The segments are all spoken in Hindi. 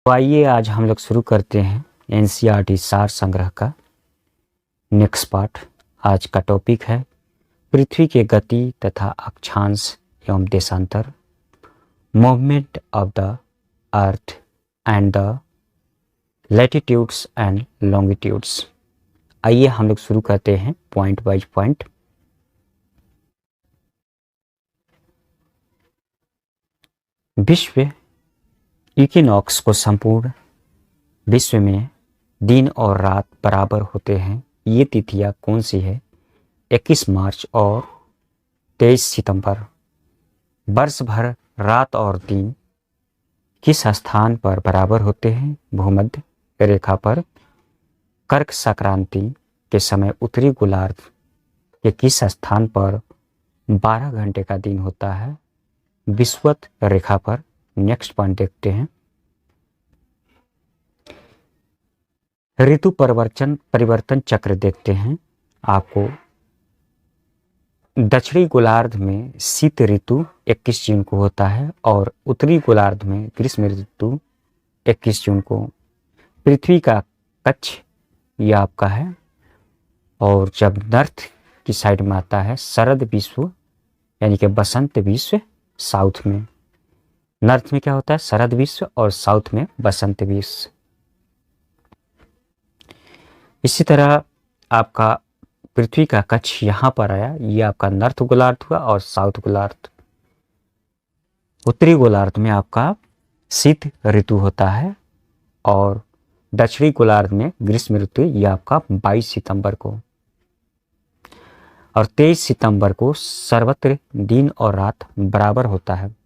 तो आइए आज हम लोग शुरू करते हैं एनसीईआरटी सार संग्रह का नेक्स्ट पार्ट। आज का टॉपिक है पृथ्वी के गति तथा अक्षांश एवं देशांतर, movement of the earth and the latitudes and longitudes. आइए हम लोग शुरू करते हैं पॉइंट बाय पॉइंट। विश्व इक्विनॉक्स को संपूर्ण विश्व में दिन और रात बराबर होते हैं। ये तिथियां कौन सी है? 21 मार्च और 23 सितंबर। वर्ष भर रात और दिन किस स्थान पर बराबर होते हैं? भूमध्य रेखा पर। कर्क संक्रांति के समय उत्तरी गोलार्ध के किस स्थान पर 12 घंटे का दिन होता है? विषुवत रेखा पर। नेक्स्ट पॉइंट देखते हैं। ऋतु परिवर्तन चक्र देखते हैं। आपको दक्षिणी गोलार्ध में शीत ऋतु 21 जून को होता है और उत्तरी गोलार्ध में ग्रीष्म ऋतु 21 जून को। पृथ्वी का कक्ष ये आपका है, और जब नॉर्थ की साइड में आता है शरद विश्व यानी कि बसंत विश्व साउथ में। नॉर्थ में क्या होता है? शरद विश्व, और साउथ में बसंत विश्व। इसी तरह आपका पृथ्वी का कक्ष यहाँ पर आया, ये आपका नॉर्थ गोलार्ध हुआ और साउथ गोलार्ध। उत्तरी गोलार्ध में आपका शीत ऋतु होता है और दक्षिणी गोलार्ध में ग्रीष्म ऋतु, ये आपका 22 सितंबर को और 23 सितंबर को सर्वत्र दिन और रात बराबर होता है।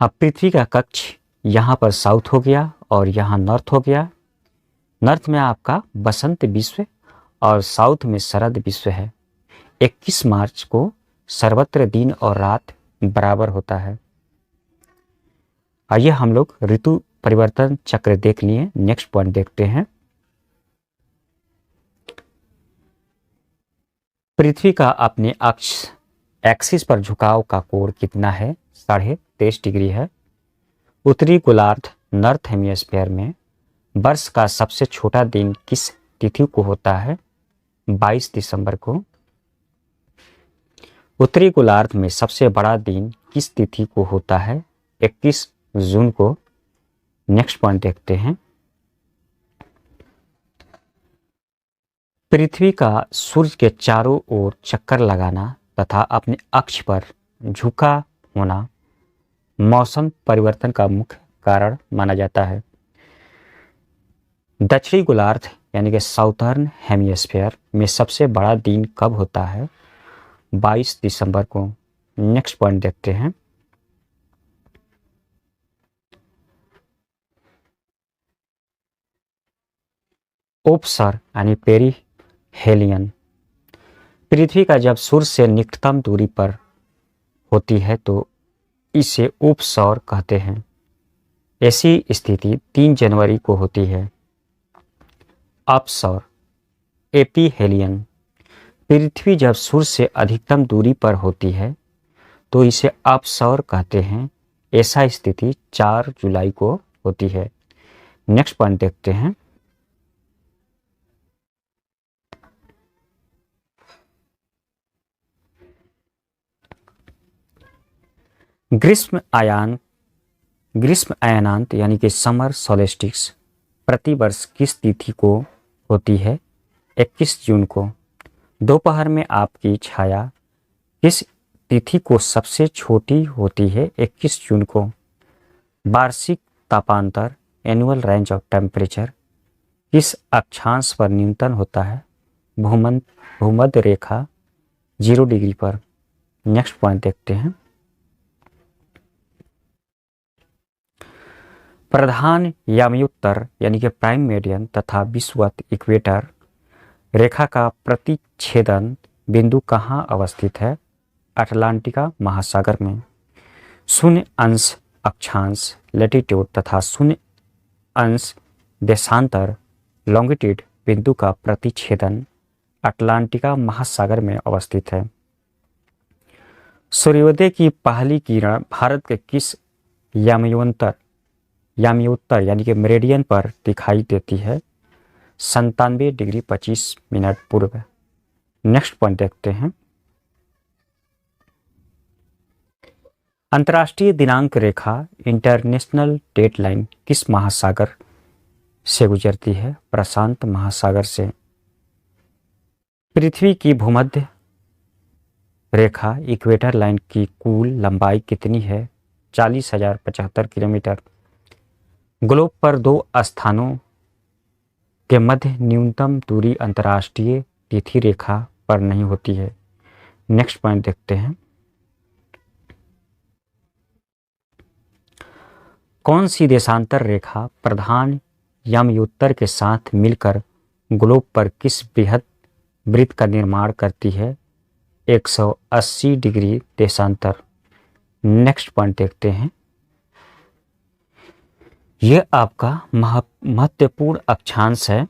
अब पृथ्वी का कक्ष यहाँ पर साउथ हो गया और यहाँ नॉर्थ हो गया। नॉर्थ में आपका बसंत विश्व और साउथ में शरद विश्व है। 21 मार्च को सर्वत्र दिन और रात बराबर होता है। आइए हम लोग ऋतु परिवर्तन चक्र देख लिए। नेक्स्ट पॉइंट देखते हैं। पृथ्वी का अपने अक्ष एक्सिस पर झुकाव का कोण कितना है? 23.5 डिग्री है। उत्तरी गोलार्ध नॉर्थ हेमिस्फीयर में वर्ष का सबसे छोटा दिन किस तिथि को होता है? 22 दिसंबर को। उत्तरी गोलार्ध में सबसे बड़ा दिन किस तिथि को होता है? 21 जून को। नेक्स्ट पॉइंट देखते हैं। पृथ्वी का सूर्य के चारों ओर चक्कर लगाना तथा अपने अक्ष पर झुका होना मौसम परिवर्तन का मुख्य कारण माना जाता है। दक्षिणी गोलार्ध यानी कि साउथर्न हेमिस्फीयर में सबसे बड़ा दिन कब होता है? 22 दिसंबर को। नेक्स्ट पॉइंट देखते हैं। उपसर यानी पेरिहेलियन। पृथ्वी का जब सूर्य से निकटतम दूरी पर होती है तो इसे उपसौर कहते हैं। ऐसी स्थिति 3 जनवरी को होती है। अपसौर एपीहेलियन। पृथ्वी जब सूर्य से अधिकतम दूरी पर होती है तो इसे अपसौर कहते हैं। ऐसा स्थिति 4 जुलाई को होती है। नेक्स्ट पॉइंट देखते हैं। ग्रीष्म अयनांत यानी कि समर सोलेस्टिक्स प्रतिवर्ष किस तिथि को होती है? 21 जून को। दोपहर में आपकी छाया किस तिथि को सबसे छोटी होती है? 21 जून को। वार्षिक तापांतर एनुअल रेंज ऑफ टेम्परेचर किस अक्षांश पर न्यूनतम होता है? भूमध्य रेखा 0 डिग्री पर। नेक्स्ट पॉइंट देखते हैं। प्रधान यामयुत्तर यानी कि प्राइम मेरिडियन तथा विषुवत इक्वेटर रेखा का प्रतिच्छेदन बिंदु कहाँ अवस्थित है? अटलांटिका महासागर में। 0 अंश अक्षांश लैटिट्यूड तथा 0 अंश देशांतर लॉन्गिट्यूड बिंदु का प्रतिच्छेदन अटलांटिका महासागर में अवस्थित है। सूर्योदय की पहली किरण भारत के किस यामयुत्तर यामी यानी कि मेरिडियन पर दिखाई देती है 97 डिग्री 25 मिनट पूर्व। नेक्स्ट पॉइंट देखते हैं। अंतर्राष्ट्रीय दिनांक रेखा इंटरनेशनल डेडलाइन किस महासागर से गुजरती है? प्रशांत महासागर से। पृथ्वी की भूमध्य रेखा इक्वेटर लाइन की कुल लंबाई कितनी है? 40,075 किलोमीटर। ग्लोब पर दो स्थानों के मध्य न्यूनतम दूरी अंतर्राष्ट्रीय तिथि रेखा पर नहीं होती है। नेक्स्ट पॉइंट देखते हैं। कौन सी देशांतर रेखा प्रधान यामयोत्तर के साथ मिलकर ग्लोब पर किस बृहद वृत्त का निर्माण करती है? 180 डिग्री देशांतर। नेक्स्ट पॉइंट देखते हैं। यह आपका महत्वपूर्ण अक्षांश है,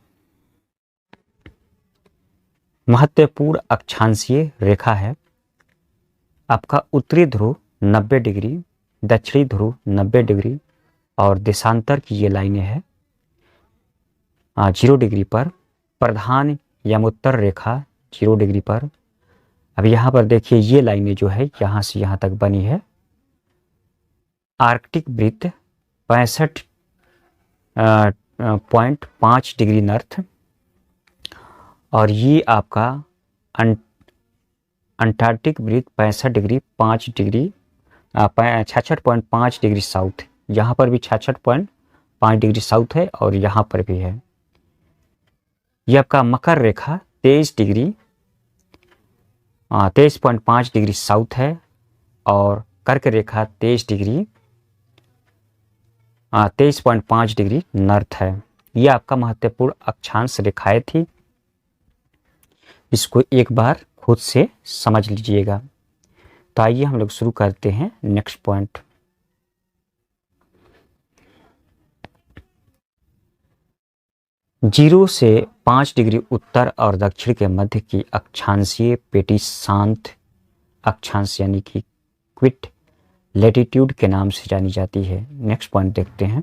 महत्वपूर्ण अक्षांशीय रेखा है। आपका उत्तरी ध्रुव 90 डिग्री, दक्षिणी ध्रुव 90 डिग्री और देशांतर की ये लाइनें हैं 0 डिग्री पर। प्रधान यमोत्तर रेखा 0 डिग्री पर। अब यहाँ पर देखिए ये लाइनें जो है यहाँ से यहाँ तक बनी है। आर्कटिक वृत्त 65.5 डिग्री नॉर्थ और ये आपका अंटार्कटिक वृत्त 65 डिग्री 5 डिग्री 66.5 डिग्री साउथ। यहाँ पर भी 66.5 डिग्री साउथ है और यहाँ पर भी है। यह आपका मकर रेखा 23.5 डिग्री साउथ है और कर्क रेखा 23.5 डिग्री नॉर्थ है। यह आपका महत्वपूर्ण अक्षांश रेखाएं थी। इसको एक बार खुद से समझ लीजिएगा। तो आइए हम लोग शुरू करते हैं नेक्स्ट पॉइंट। जीरो से 5 डिग्री उत्तर और दक्षिण के मध्य की अक्षांशीय पेटी शांत अक्षांश यानी कि क्विट लैटिट्यूड के नाम से जानी जाती है। नेक्स्ट पॉइंट देखते हैं।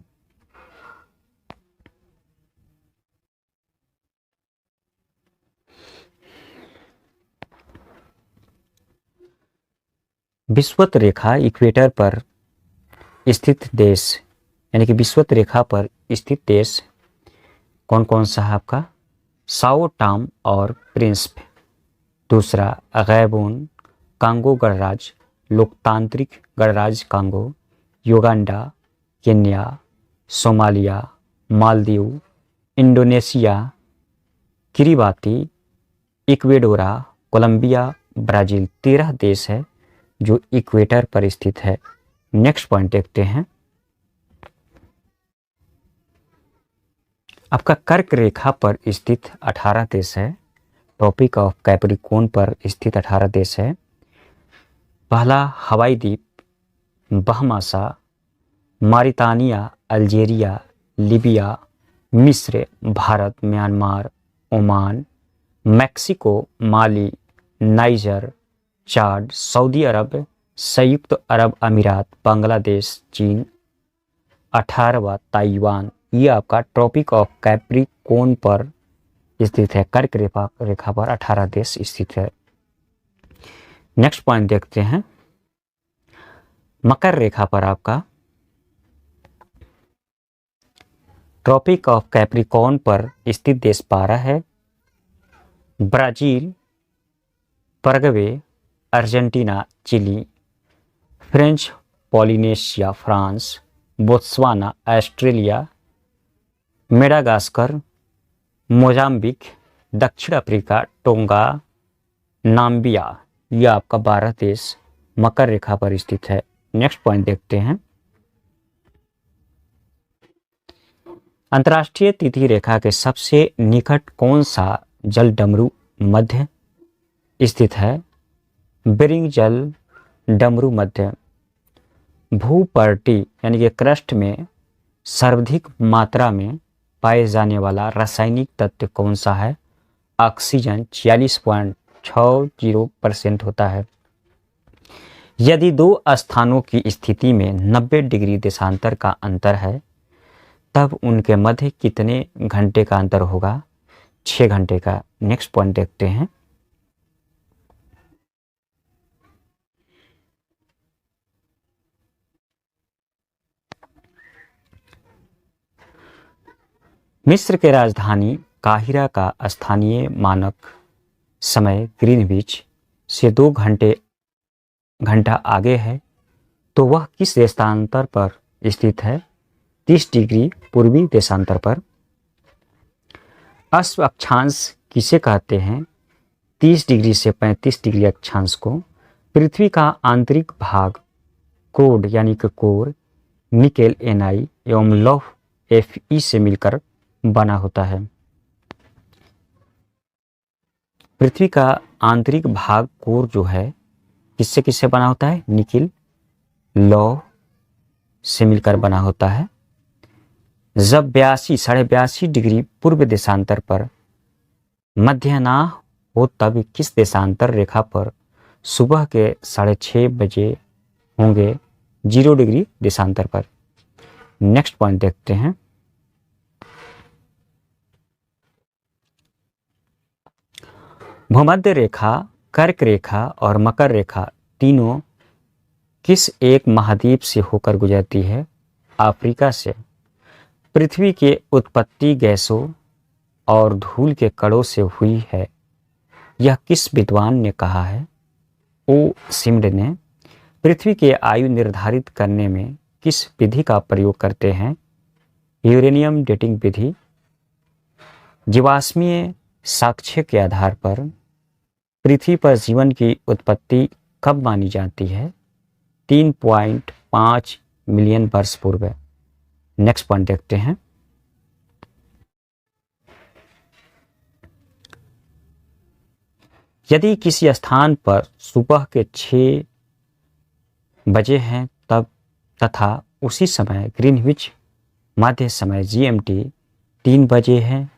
विषुवत रेखा इक्वेटर पर स्थित देश यानी कि विषुवत रेखा पर स्थित देश कौन कौन सा है? आपका साओ टाम और प्रिंसिप। दूसरा गैबोन, कांगो गणराज्य, लोकतांत्रिक गणराज्य Congo, Uganda, Kenya, Somalia, Maldives, Indonesia, Kiribati, Ecuador, Colombia, Brazil. 13 देश है जो इक्वेटर पर स्थित है। नेक्स्ट पॉइंट देखते हैं। आपका कर्क रेखा पर स्थित 18 देश है। ट्रॉपिक ऑफ कैप्रिकॉर्न पर स्थित 18 देश है। पहला हवाई द्वीप, बहमासा, मारितानिया, अल्जीरिया, लीबिया, मिस्र, भारत, म्यांमार, ओमान, मैक्सिको, माली, नाइजर, चाड, सऊदी अरब, संयुक्त अरब अमीरात, बांग्लादेश, चीन। 18वां ताइवान। ये आपका ट्रॉपिक ऑफ कैप्रिकॉर्न पर स्थित है। कर्क रेखा पर 18 देश स्थित है। नेक्स्ट पॉइंट देखते हैं। मकर रेखा पर आपका ट्रॉपिक ऑफ कैप्रिकॉर्न पर स्थित देश 12 है। Brazil, Paraguay, Argentina, Chile, French Polynesia, France, Botswana, Australia, Madagascar, Mozambique, दक्षिण अफ्रीका, टोंगा, नाम्बिया। यह आपका 12 देश मकर रेखा पर स्थित है। नेक्स्ट पॉइंट देखते हैं। अंतर्राष्ट्रीय तिथि रेखा के सबसे निकट कौन सा जल डमरू मध्य स्थित है? बेरिंग जल डमरू मध्य। भूपर्टी यानी कि क्रस्ट में सर्वाधिक मात्रा में पाए जाने वाला रासायनिक तत्व कौन सा है? ऑक्सीजन 46.60% होता है। यदि दो स्थानों की स्थिति में 90 डिग्री देशांतर का अंतर है तब उनके मध्य कितने घंटे का अंतर होगा? 6 घंटे का। नेक्स्ट पॉइंट देखते हैं। मिस्र के राजधानी काहिरा का स्थानीय मानक समय ग्रीनविच से 2 घंटा आगे है, तो वह किस देशांतर पर स्थित है? 30 डिग्री पूर्वी देशांतर पर। अश्व अक्षांश किसे कहते हैं? 30 डिग्री से 35 डिग्री अक्षांश को। पृथ्वी का आंतरिक भाग कोड यानी कि कोर निकेल Ni एवं लौह Fe से मिलकर बना होता है। पृथ्वी का आंतरिक भाग कोर जो है किससे किससे बना होता है? निकिल लौह से मिलकर बना होता है। जब 82 डिग्री पूर्व देशांतर पर मध्याह्न हो तब किस देशांतर रेखा पर सुबह के 6:30 बजे होंगे? 0 डिग्री देशांतर पर। नेक्स्ट पॉइंट देखते हैं। भूमध्य रेखा, कर्क रेखा और मकर रेखा तीनों किस एक महाद्वीप से होकर गुजरती है? अफ्रीका से। पृथ्वी की उत्पत्ति गैसों और धूल के कणों से हुई है, यह किस विद्वान ने कहा है? ओ सिम्ड ने। पृथ्वी की आयु निर्धारित करने में किस विधि का प्रयोग करते हैं? यूरेनियम डेटिंग विधि। जीवाश्मीय साक्ष्य के आधार पर पृथ्वी पर जीवन की उत्पत्ति कब मानी जाती है? 3.5 मिलियन वर्ष पूर्व। नेक्स्ट पॉइंट देखते हैं। यदि किसी स्थान पर सुबह के 6 बजे हैं तब तथा उसी समय ग्रीनविच मध्य समय GMT 3 बजे है,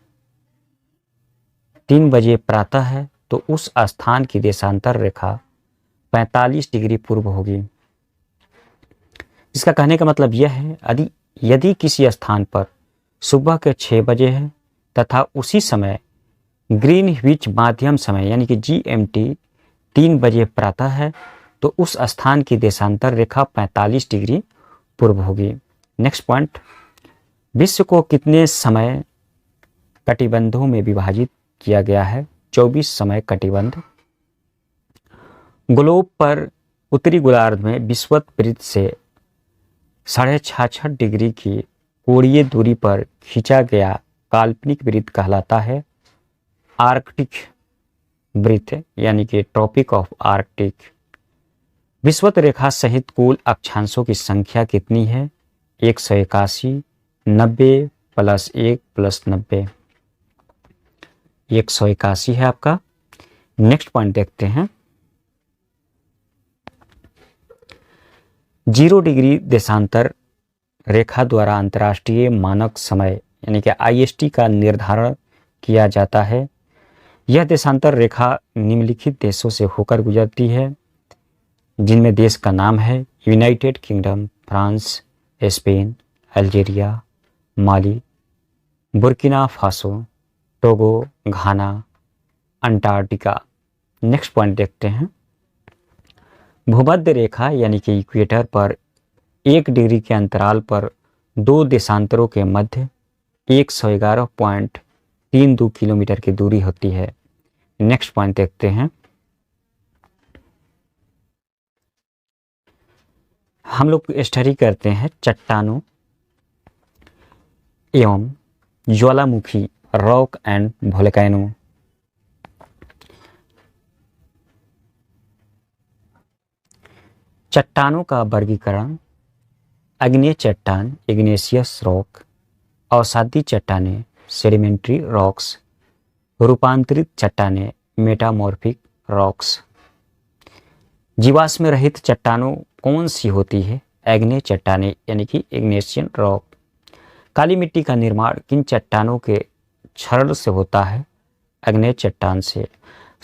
3 बजे प्रातः है, तो उस स्थान की देशांतर रेखा 45 डिग्री पूर्व होगी। इसका कहने का मतलब यह है, यदि किसी स्थान पर सुबह के 6 बजे है तथा उसी समय ग्रीनविच माध्यम समय यानी कि GMT 3 बजे प्रातः है, तो उस स्थान की देशांतर रेखा 45 डिग्री पूर्व होगी। Next point. विश्व को कितने समय कटिबंधों में विभाजित किया गया है? 24 समय कटिबंध। ग्लोब पर उत्तरी गोलार्ध में विषुवत वृत्त से 66.5 डिग्री की कोणीय दूरी पर खींचा गया काल्पनिक वृत्त कहलाता है आर्कटिक वृत्त यानी कि ट्रॉपिक ऑफ आर्कटिक। विषुवत रेखा सहित कुल अक्षांशों की संख्या कितनी है? 181, 90 + 1 + 90। 181 है आपका। नेक्स्ट पॉइंट देखते हैं। 0 डिग्री देशांतर रेखा द्वारा अंतर्राष्ट्रीय मानक समय यानी कि IST का निर्धारण किया जाता है। यह देशांतर रेखा निम्नलिखित देशों से होकर गुजरती है, जिनमें देश का नाम है United Kingdom, France, Spain, Algeria, Mali, Burkina Faso, Togo, Ghana, Antarctica. Next point देखते हैं। भूमध्य रेखा यानी कि इक्वेटर पर 1 डिग्री के अंतराल पर 2 देशांतरों के मध्य 111.32 किलोमीटर की दूरी होती है। नेक्स्ट पॉइंट देखते हैं। हम लोग स्टडी करते हैं चट्टानों एवं ज्वालामुखी, रॉक एंड वोल्केनो। चट्टानों का वर्गीकरण। अग्नेय चट्टान इग्नेशियस रॉक, अवसादी चट्टानें सेडिमेंट्री रॉक्स, रूपांतरित चट्टानें मेटामॉर्फिक रॉक्स। जीवाश्म रहित चट्टानों कौन सी होती है? अग्नेय चट्टानें यानी कि इग्नेशियन रॉक। काली मिट्टी का निर्माण किन चट्टानों के क्षरण से होता है? अग्नेय चट्टान से।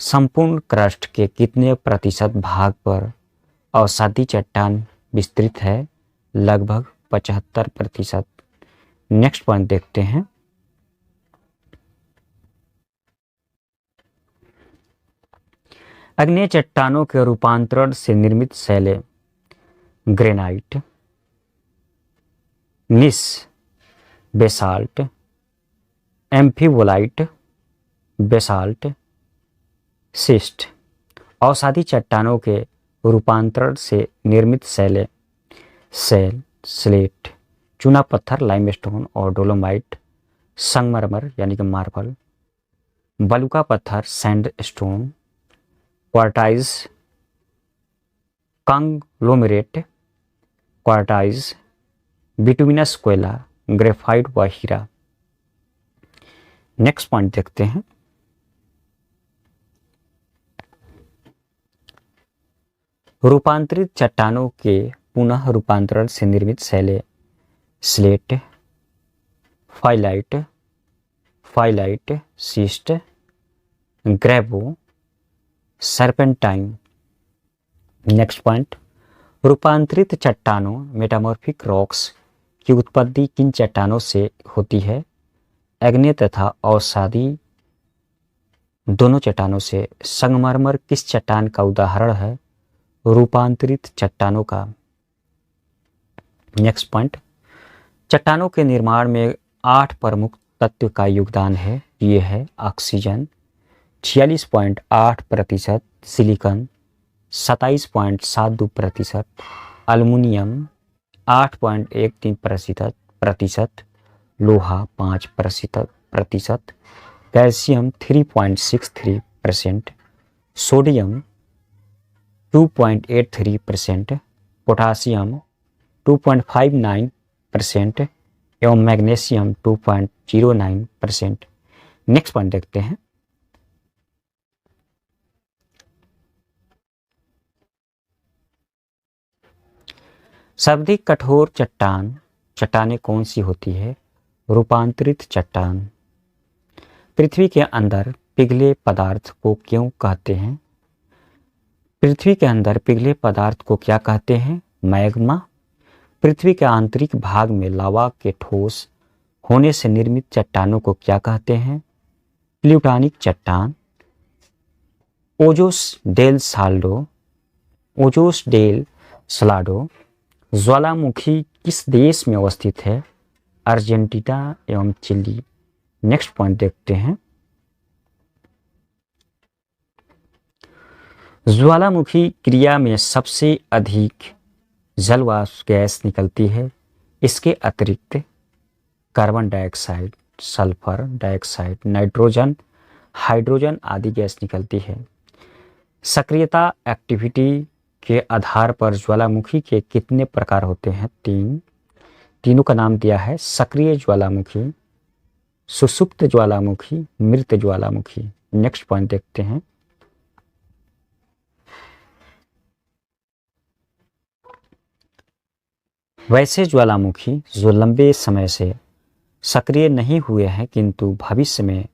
संपूर्ण क्रस्ट के कितने प्रतिशत भाग पर अवसादी चट्टान विस्तृत है? लगभग 75%। नेक्स्ट पॉइंट देखते हैं। अग्नेय चट्टानों के रूपांतरण से निर्मित शैलें ग्रेनाइट, निस, बेसाल्ट, एम्फीबोलाइट, बेसाल्ट, सिस्ट। अवसादी चट्टानों के रूपांतरण से निर्मित शैलें सेल, स्लेट, चूना पत्थर, लाइमस्टोन और डोलोमाइट, संगमरमर यानी कि मार्बल, बलुका पत्थर, सैंडस्टोन, क्वार्टाइज, कंग्लोमेरेट, क्वार्टाइज, बिटुमिनस कोयला, ग्रेफाइट व हीरा। नेक्स्ट पॉइंट देखते हैं। रूपांतरित चट्टानों के पुनः रूपांतरण से निर्मित शैलें स्लेट, फाइलाइट, सिस्ट, ग्रेवो, सर्पेंटाइन। Next point. रूपांतरित चट्टानों मेटामॉर्फिक रॉक्स की उत्पत्ति किन चट्टानों से होती है? अग्नेय तथा अवसादी दोनों चट्टानों से। संगमरमर किस चट्टान का उदाहरण है रूपांतरित चट्टानों का? Next point. चट्टानों के निर्माण में 8 प्रमुख तत्व का योगदान है। ये है ऑक्सीजन 46.8%, सिलिकॉन 27.72%, एल्युमिनियम 8.13%, लोहा 5%, कैल्शियम 3.63%, सोडियम 2.83%, पोटासियम 2.59% एवं मैग्नीशियम 2.09%। नेक्स्ट पॉइंट देखते हैं। सर्वाधिक कठोर चट्टानें कौन सी होती है? रूपांतरित चट्टान। पृथ्वी के अंदर पिघले पदार्थ को क्यों कहते हैं? पृथ्वी के अंदर पिघले पदार्थ को क्या कहते हैं? मैग्मा। पृथ्वी के आंतरिक भाग में लावा के ठोस होने से निर्मित चट्टानों को क्या कहते हैं? प्लूटोनिक चट्टान। ओजोस डेल सलाडो ज्वालामुखी किस देश में अवस्थित है? अर्जेंटीना एवं चिली। नेक्स्ट पॉइंट देखते हैं। ज्वालामुखी क्रिया में सबसे अधिक जलवाष्प गैस निकलती है। इसके अतिरिक्त carbon dioxide, sulphur dioxide, nitrogen, hydrogen आदि गैस निकलती है। सक्रियता एक्टिविटी के आधार पर ज्वालामुखी के कितने प्रकार होते हैं? 3। तीनों का नाम दिया है सक्रिय ज्वालामुखी, सुषुप्त ज्वालामुखी, मृत ज्वालामुखी। नेक्स्ट पॉइंट देखते हैं। वैसे ज्वालामुखी जो लंबे समय से सक्रिय नहीं हुए हैं किंतु भविष्य में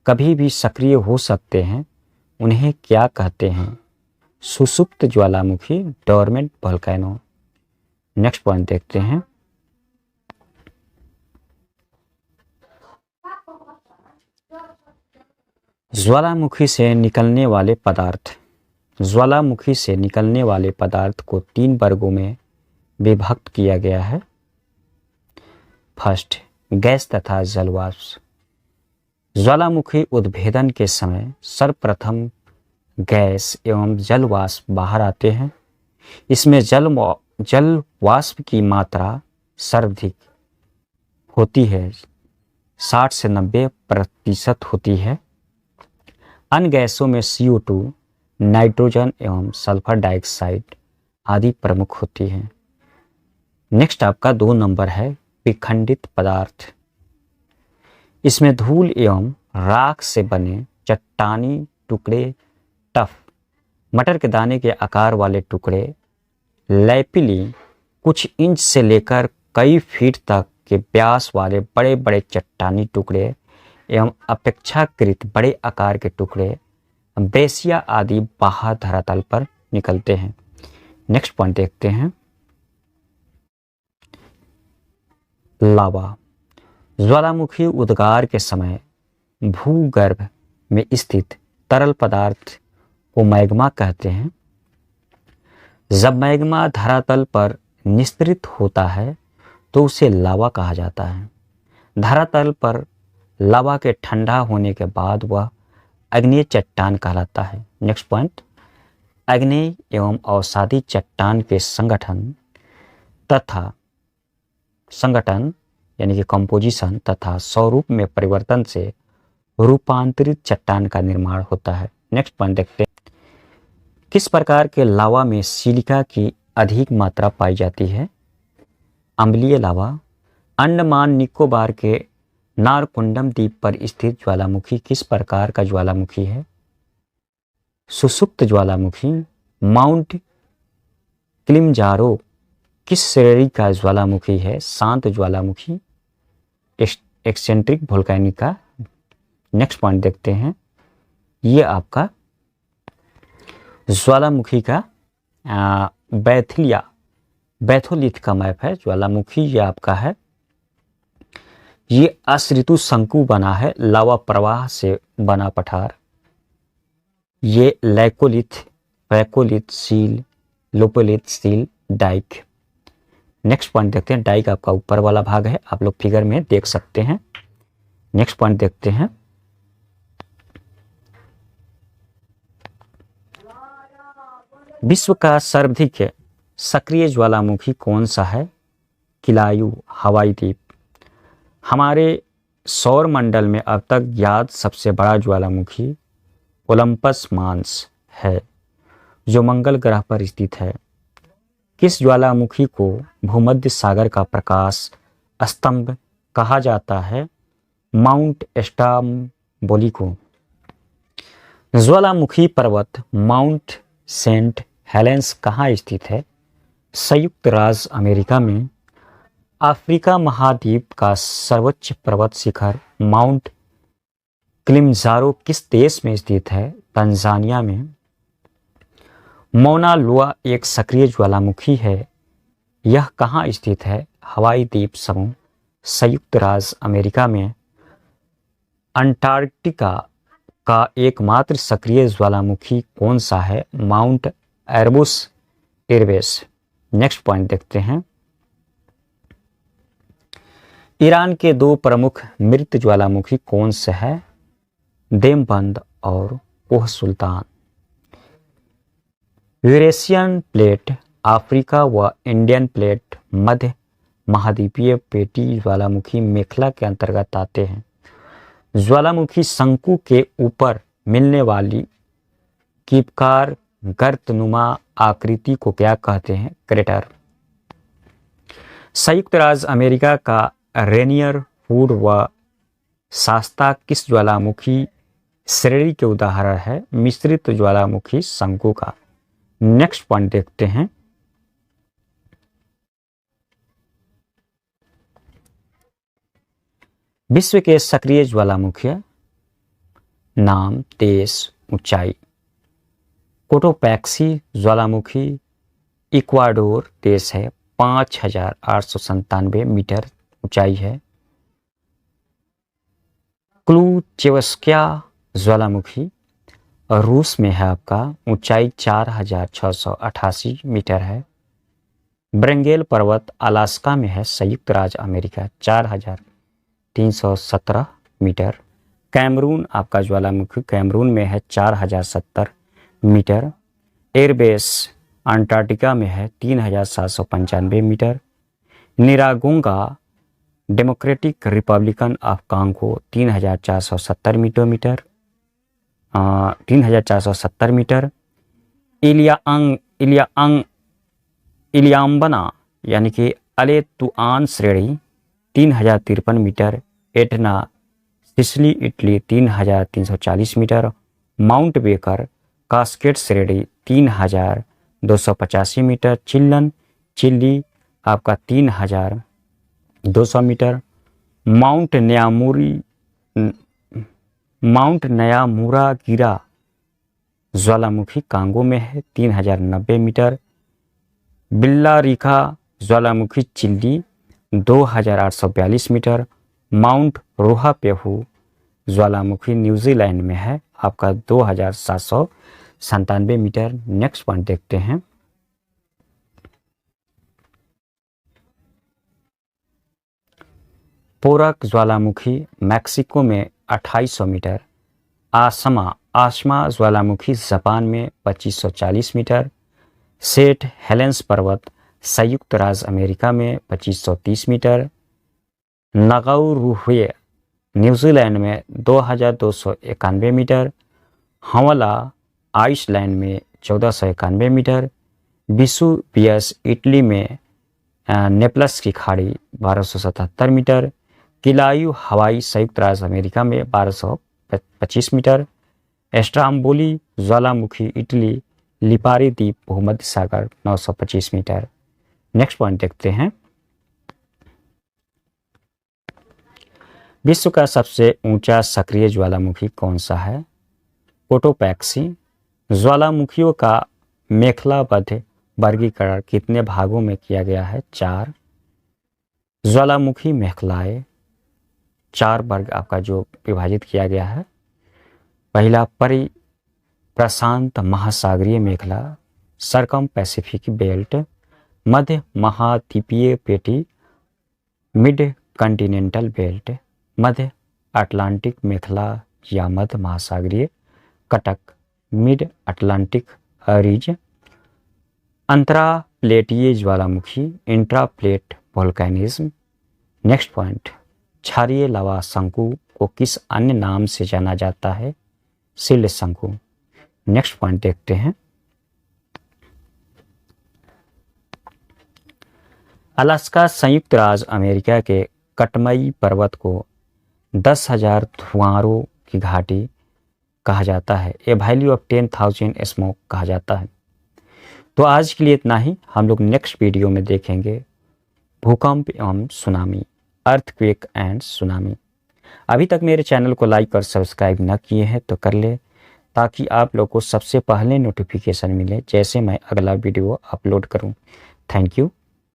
कभी भी सक्रिय हो सकते हैं, उन्हें क्या कहते हैं? सुषुप्त ज्वालामुखी, डोरमेंट वोल्केनो। नेक्स्ट पॉइंट देखते हैं। ज्वालामुखी से निकलने वाले पदार्थ को 3 वर्गों में विभक्त किया गया है। फर्स्ट, गैस तथा जलवाष्प। ज्वालामुखी उद्भेदन के समय सर्वप्रथम गैस एवं जलवाष्प बाहर आते हैं। इसमें जलवाष्प की मात्रा सर्वाधिक होती है, 60 से 90% होती है। अन्य गैसों में CO2, नाइट्रोजन एवं सल्फर डाइऑक्साइड आदि प्रमुख होती हैं। नेक्स्ट आपका 2 नंबर है विखंडित पदार्थ। इसमें धूल एवं राख से बने चट्टानी टुकड़े, टफ मटर के दाने के आकार वाले टुकड़े, लैपिली कुछ इंच से लेकर कई फीट तक के व्यास वाले बड़े बड़े चट्टानी टुकड़े एवं अपेक्षाकृत बड़े आकार के टुकड़े, ब्रेसिया आदि बाहर धरातल पर निकलते हैं। नेक्स्ट पॉइंट देखते हैं। लावा। ज्वालामुखी उद्गार के समय भूगर्भ में स्थित तरल पदार्थ को मैग्मा कहते हैं। जब मैग्मा धरातल पर निस्तरित होता है तो उसे लावा कहा जाता है। धरातल पर लावा के ठंडा होने के बाद वह अग्नेय चट्टान कहलाता है। नेक्स्ट पॉइंट, अग्नेय एवं अवसादी चट्टान के संगठन यानी कि कंपोजिशन तथा स्वरूप में परिवर्तन से रूपांतरित चट्टान का निर्माण होता है। नेक्स्ट पॉइंट देखते हैं, किस प्रकार के लावा में सिलिका की अधिक मात्रा पाई जाती है? अम्लीय लावा। अंडमान निकोबार के नारकुंडम द्वीप पर स्थित ज्वालामुखी किस प्रकार का ज्वालामुखी है? सुषुप्त ज्वालामुखी। माउंट किलिमंजारो किस श्रेणी का ज्वालामुखी है? शांत ज्वालामुखी, एक्सेंट्रिक वोल्केनिका। नेक्स्ट पॉइंट देखते हैं, ये आपका ज्वालामुखी का बैथोलिथ का मैप है। ज्वालामुखी ये आपका है, ये अश्रितु शंकु बना है, लावा प्रवाह से बना पठार। ये laccolith, phacolith, sill, lopolith, sill, dyke. Next point देखते हैं, डाइक आपका ऊपर वाला भाग है, आप लोग फिगर में देख सकते हैं। नेक्स्ट पॉइंट देखते हैं, विश्व का सर्वाधिक सक्रिय ज्वालामुखी कौन सा है? किलायू, हवाई द्वीप। हमारे सौर मंडल में अब तक ज्ञात सबसे बड़ा ज्वालामुखी ओलंपस मांस है, जो मंगल ग्रह पर स्थित है। किस ज्वालामुखी को भूमध्य सागर का प्रकाश स्तंभ कहा जाता है? माउंट स्ट्रम्बोली को। ज्वालामुखी पर्वत माउंट सेंट हेलेंस कहाँ स्थित है? संयुक्त राज्य अमेरिका में। अफ्रीका महाद्वीप का सर्वोच्च पर्वत शिखर माउंट किलिमंजारो किस देश में स्थित है? तंजानिया में। मौना लोआ एक सक्रिय ज्वालामुखी है, यह कहाँ स्थित है? हवाई द्वीप समूह, संयुक्त राज्य अमेरिका में। अंटार्कटिका का एकमात्र सक्रिय ज्वालामुखी कौन सा है? Mount Erebus Erebus. Next point देखते हैं, ईरान के दो प्रमुख मृत ज्वालामुखी कौन से हैं? देमबंद और कोह सुल्तान। यूरेशियन प्लेट अफ्रीका व इंडियन प्लेट मध्य महाद्वीपीय पेटी ज्वालामुखी मेखला के अंतर्गत आते हैं। ज्वालामुखी शंकु के ऊपर मिलने वाली कीपकार गर्तनुमा आकृति को क्या कहते हैं? क्रेटर। संयुक्त राज्य अमेरिका का रेनियर वुड व शास्ता किस ज्वालामुखी श्रेणी के उदाहरण है? मिश्रित ज्वालामुखी शंकु का। नेक्स्ट पॉइंट देखते हैं, विश्व के सक्रिय ज्वालामुखी नाम, देश, ऊंचाई। कोटोपैक्सी ज्वालामुखी इक्वाडोर देश है, 5,897 मीटर ऊंचाई है। क्लूचेवस्किया ज्वालामुखी रूस में है, आपका ऊंचाई 4,688 मीटर है। ब्रेंगेल पर्वत अलास्का में है, संयुक्त राज्य अमेरिका, 4,317 मीटर। कैमरून आपका ज्वालामुखी कैमरून में है, 4,070 मीटर। एयरबेस अंटार्कटिका में है, 3,795 metre. Nyiragongo Democratic Republican of Congo 3,470 metre. 3,470 metre. Iliamna यानी कि अलेतुआन श्रेणी 3,053 metre. Etna Sicily Italy 3,340 metre. Mount Baker Cascade श्रेणी 3,285 मीटर। चिल्लन चिल्ली आपका 3,200 मीटर। माउंट न्यामुरागिरा ज्वालामुखी कांगो में है, 3,090 मीटर। बिल्लारिका ज्वालामुखी चिल्ली 2,842 मीटर। माउंट रुहापेहू ज्वालामुखी न्यूजीलैंड में है, आपका 2797 मीटर। नेक्स्ट पॉइंट देखते हैं। पोरक ज्वालामुखी मैक्सिको में 2800 मीटर। आसमा ज्वालामुखी जापान में 2540 मीटर। सेंट हेलेंस पर्वत संयुक्त राज्य अमेरिका में 2530 मीटर। नगाउरुहुए न्यूजीलैंड में 2291 मीटर। हवला आइसलैंड में 1491 मीटर। विसुवियस इटली में नेपल्स की खाड़ी 1277 मीटर। किलायू हवाई संयुक्त राज्य अमेरिका में 1225 मीटर। एस्ट्राम्बोली ज्वालामुखी इटली लिपारी द्वीप भूमध्य सागर 925 मीटर। नेक्स्ट पॉइंट देखते हैं। विश्व का सबसे ऊंचा सक्रिय ज्वालामुखी कौन सा है? कोटोपैक्सी। ज्वालामुखियों का मेखलाबद्ध वर्गीकरण कितने भागों में किया गया है? 4। ज्वालामुखी मेखलाएं 4 वर्ग आपका जो विभाजित किया गया है। पहला प्रशांत महासागरीय मेखला, सरकम पैसिफिक बेल्ट, मध्य महाद्वीपीय पेटी, मिड कॉन्टिनेंटल बेल्ट, मध्य अटलांटिक मेखला या मध्य महासागरीय कटक, मिड अटलांटिक रिज, अंतरा प्लेटीय ज्वालामुखी, intra plate volcanism. Next point, क्षारीय लावा शंकु को किस अन्य नाम से जाना जाता है? शिल्ड शंकु। नेक्स्ट पॉइंट देखते हैं। अलास्का संयुक्त राज्य अमेरिका के कटमई पर्वत को 10,000 धुआंरों की घाटी कहा जाता है। ए वैल्यू ऑफ 10,000 स्मोक कहा जाता है। तो आज के लिए इतना ही। हम लोग नेक्स्ट वीडियो में देखेंगे भूकंप एवं सुनामी, अर्थक्वेक एंड सुनामी। अभी तक मेरे चैनल को लाइक और सब्सक्राइब न किए हैं तो कर ले, ताकि आप लोग को सबसे पहले नोटिफिकेशन मिले जैसे मैं अगला वीडियो अपलोड करूं। Thank you.